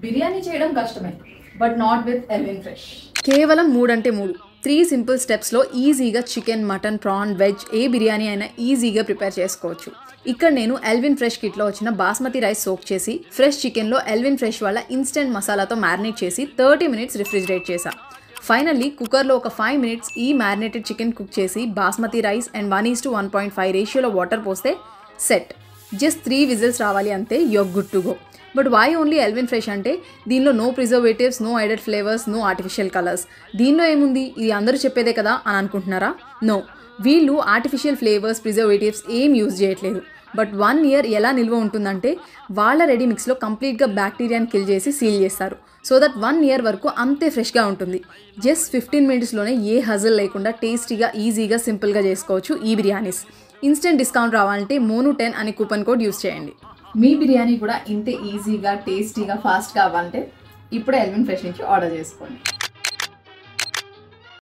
బిర్యానీ చేయడం కష్టమే, but not with ఎల్విన్ fresh. కేవలం 3 అంటే 3 సింపుల్ స్టెప్స్లో ఈజీగా చికెన్, మటన్, ప్రాన్, వెజ్ ఏ బిర్యానీ అయినా ఈజీగా ప్రిపేర్ చేసుకోవచ్చు. ఇక్కడ నేను ఎల్విన్ ఫ్రెష్ కిట్లో వచ్చిన బాస్మతి రైస్ సోక్ చేసి ఫ్రెష్ చికెన్లో ఎల్విన్ ఫ్రెష్ వాళ్ళ ఇన్స్టెంట్ మసాలాతో మ్యారినేట్ చేసి 30 minutes రిఫ్రిజిరేట్ చేశా. ఫైనల్లీ కుక్కర్లో ఒక 5 minutes ఈ మ్యారినేటెడ్ చికెన్ కుక్ చేసి బాస్మతి రైస్ అండ్ 1:1.5 రేషియోలో వాటర్ పోస్తే సెట్. జస్ట్ 3 whistles రావాలి అంతే, your good to go. But why only Elvin fresh అంటే దీనిలో no preservatives, no added flavours, no artificial colours. దీనిలో ఏముంది, ఇది అందరూ చెప్పేదే కదా అని అనుకుంటున్నారా? నో, వీళ్ళు ఆర్టిఫిషియల్ ఫ్లేవర్స్, ప్రిజర్వేటివ్స్ ఏం యూజ్ చేయట్లేదు. బట్ 1 year ఎలా నిల్వ ఉంటుందంటే వాళ్ళ రెడీ మిక్స్లో కంప్లీట్గా బ్యాక్టీరియాని కిల్ చేసి సీల్ చేస్తారు. సో దట్ 1 year వరకు అంతే ఫ్రెష్గా ఉంటుంది. జస్ట్ 15 minutesలోనే ఏ హజల్ లేకుండా టేస్టీగా, ఈజీగా, సింపుల్గా చేసుకోవచ్చు ఈ బిర్యానీస్. ఇన్స్టెంట్ డిస్కౌంట్ రావాలంటే MONU10 అనే కూపన్ కోడ్ యూస్ చేయండి. మీ బిర్యానీ కూడా ఇంతే ఈజీగా, టేస్టీగా, ఫాస్ట్గా అవ్వాలంటే ఇప్పుడే ఎల్విన్ ఫ్రెష్ నుంచి ఆర్డర్ చేసుకోండి.